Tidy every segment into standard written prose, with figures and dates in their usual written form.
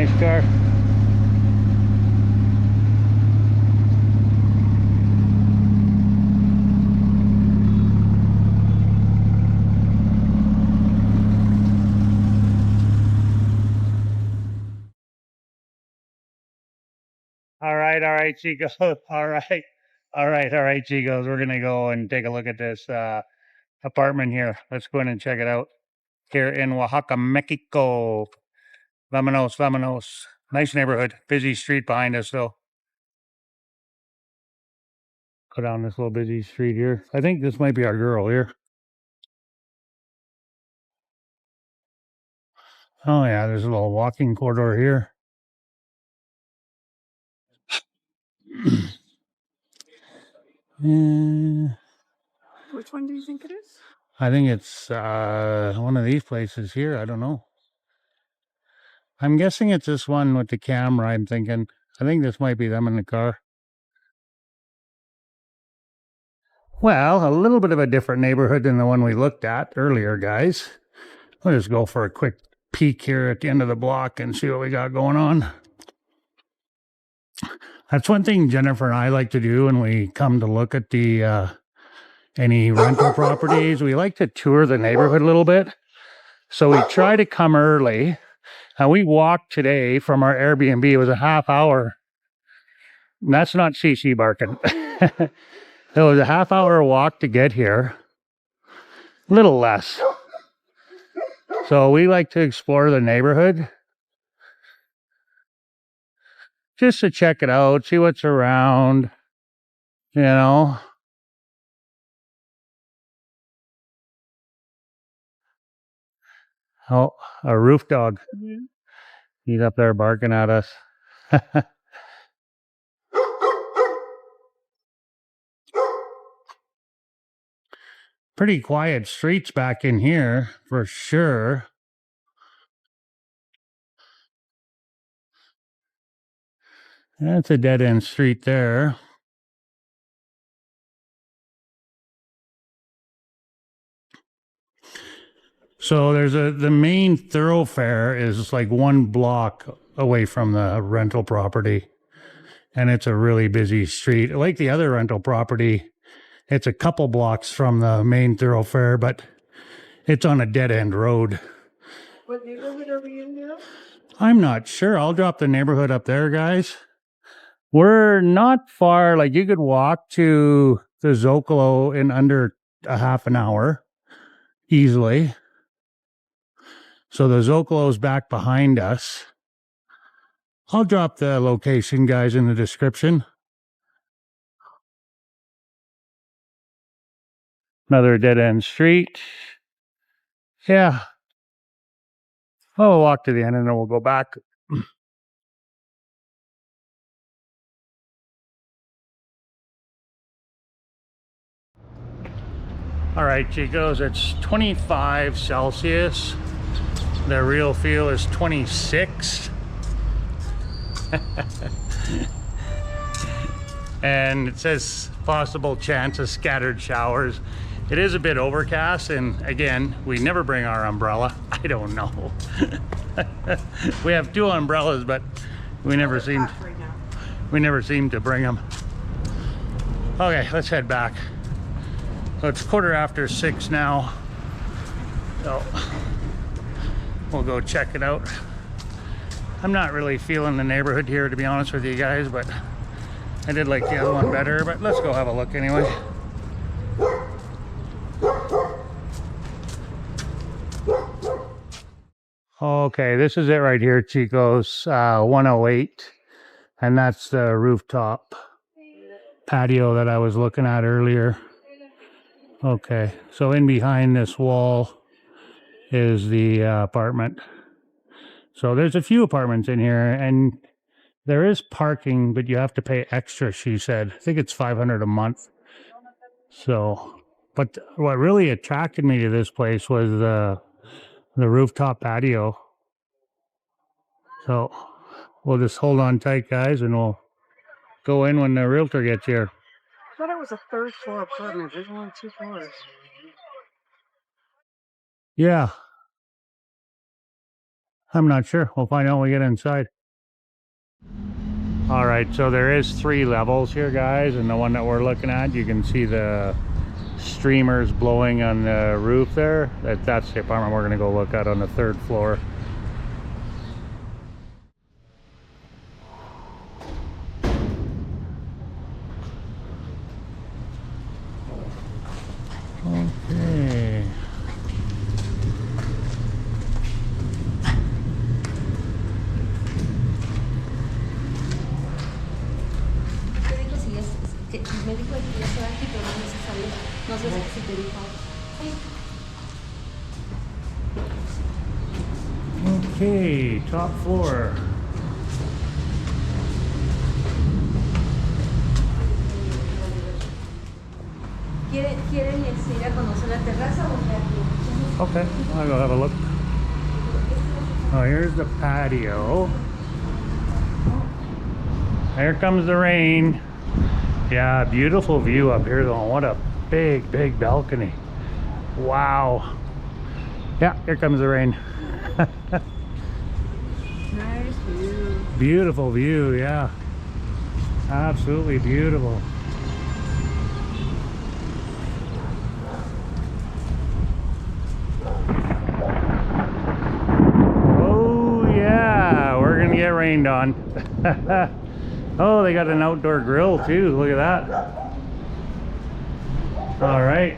nice car. All right, Chicos. All right, Chicos. We're gonna go and take a look at this apartment here. Let's go in and check it out. Here in Oaxaca, Mexico. Vámonos, vámonos. Nice neighborhood. Busy street behind us, though. Go down this little busy street here. I think this might be our girl here. Oh yeah, there's a little walking corridor here. Which one do you think it is? I think it's one of these places here. I don't know. I'm guessing it's this one with the camera. I'm thinking. I think this might be them in the car. Well, a little bit of a different neighborhood than the one we looked at earlier, guys. We'll just go for a quick peek here at the end of the block and see what we got going on. That's one thing Jennifer and I like to do when we come to look at the any rental properties. We like to tour the neighborhood a little bit. So we try to come early. And we walked today from our Airbnb. It was a half hour. And that's not CC barking. It was a half hour walk to get here. A little less. So we like to explore the neighborhood. Just to check it out, see what's around, you know. Oh, a roof dog. Mm-hmm. He's up there barking at us. Pretty quiet streets back in here, for sure. That's a dead-end street there. So there's the main thoroughfare is like one block away from the rental property. And it's a really busy street. Like the other rental property, it's a couple blocks from the main thoroughfare, but it's on a dead-end road. What neighborhood are we in now? I'm not sure. I'll drop the neighborhood up there, guys. We're not far. Like you could walk to the Zócalo in under a half an hour easily. So the Zócalo is back behind us. I'll drop the location, guys, in the description. Another dead-end street. Yeah. We'll walk to the end and then we'll go back. All right, Chicos, it's 25 Celsius. The real feel is 26. And it says possible chance of scattered showers. It is a bit overcast, and again, we never bring our umbrella. I don't know. We have two umbrellas, but we never seem to bring them. Okay, let's head back. So it's 6:15 now. So we'll go check it out. I'm not really feeling the neighborhood here, to be honest with you guys, but I did like the other one better, but let's go have a look anyway. Okay, this is it right here, Chicos. 108, and that's the rooftop patio that I was looking at earlier. Okay, so in behind this wall is the apartment. So there's a few apartments in here, and there is parking, but you have to pay extra, she said. I think it's $500 a month. So, but what really attracted me to this place was the rooftop patio. So we'll just hold on tight, guys, and we'll go in when the realtor gets here. I thought it was a third floor apartment. There's only 2 floors. Yeah. I'm not sure. We'll find out when we get inside. All right, so there is 3 levels here, guys, and the one that we're looking at, you can see the streamers blowing on the roof there. That's the apartment we're gonna go look at on the 3rd floor. Okay. Me dijo que ya estaba aquí, pero no es necesario. No sé si te dijo. Okay, top floor. ¿Quieren ir a conocer la terraza o el patio? Okay, I'll go have a look. Oh, here's the patio. Here comes the rain. Yeah, beautiful view up here though. What a big, big balcony. Wow. Yeah, here comes the rain. Nice view. Beautiful view, yeah. Absolutely beautiful. Oh yeah, we're gonna get rained on. Oh, they got an outdoor grill too. Look at that. All right.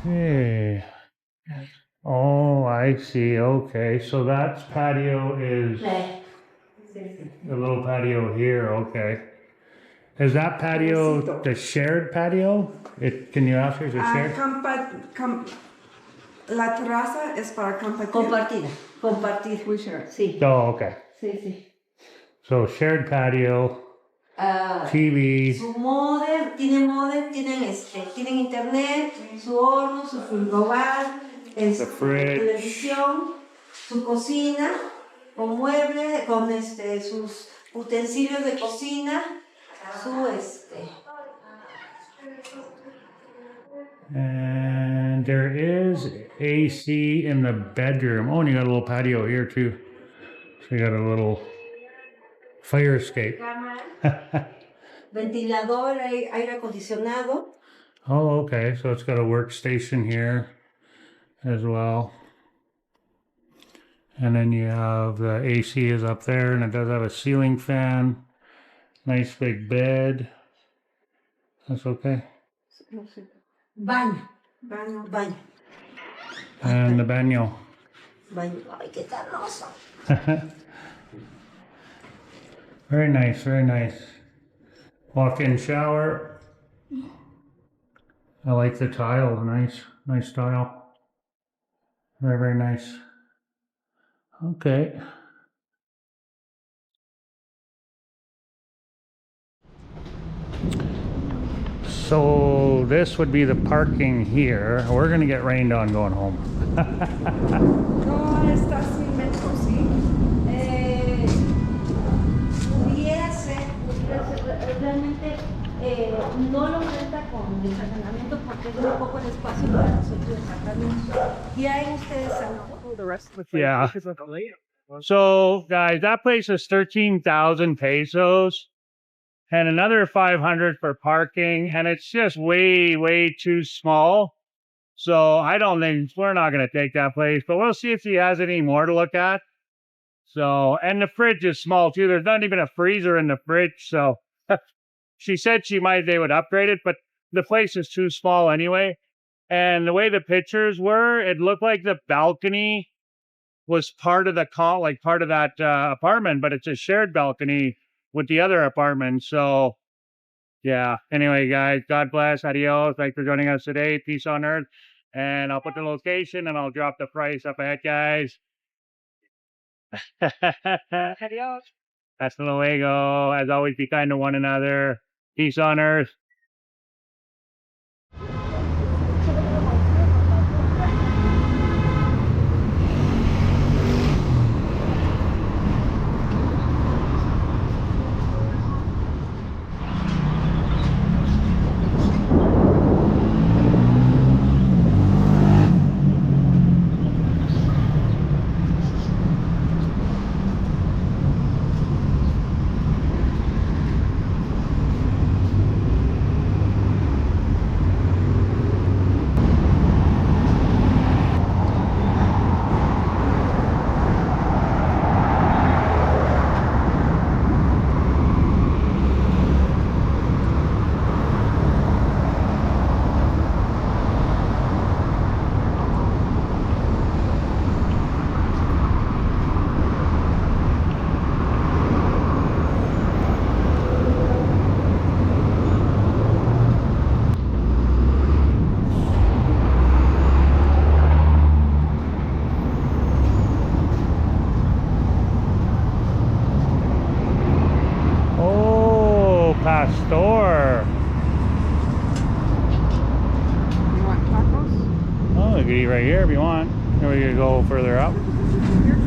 Okay. Oh, I see. Okay, so that's patio is the little patio here. Okay. Is that patio the shared patio? Can you ask her? Is it shared? La terraza es para compartir. Compartida. Compartir. We share. Sí. Oh, okay. Sí, sí. So shared patio, TV. Su modem, tienen tienen internet, su horno, su frigobar, The fridge. televisión, su cocina, con muebles, con sus utensilios de cocina, su And there is AC in the bedroom. Oh, and you got a little patio here too. So you got a little fire escape. ventilador, aire acondicionado. Oh, okay. So it's got a workstation here as well. And then you have the AC is up there, and it does have a ceiling fan. Nice big bed. That's okay. Baño. Baño. Baño. And the baño. Baño. Ay, qué hermoso. Very nice, very nice. Walk-in shower. I like the tile. Nice tile. Very, very nice. Okay. So this would be the parking here. We're gonna get rained on going home. No está sin metro, ¿sí? Pudiera ser, realmente no lo cuenta con el estacionamiento porque es muy poco el espacio para nosotros estacionamiento. Y ahí ustedes saben. The rest of the place Yeah. because of the layout. So guys, that place is 13,000 pesos and another 500 for parking, and it's just way, way too small. So I don't think we're not going to take that place, but we'll see if she has any more to look at. So, and the fridge is small too. There's not even a freezer in the fridge. So she said they would upgrade it, but the place is too small anyway. And the way the pictures were, it looked like the balcony was part of the part of that apartment, but it's a shared balcony with the other apartment. So yeah, anyway, guys, God bless. Adios. Thanks for joining us today. Peace on earth. And I'll put the location and I'll drop the price up ahead, guys. Adios. Hasta luego. As always, be kind to one another. Peace on earth. Or, You want tacos? oh, we could eat right here if you want. Or we could go further up. Here?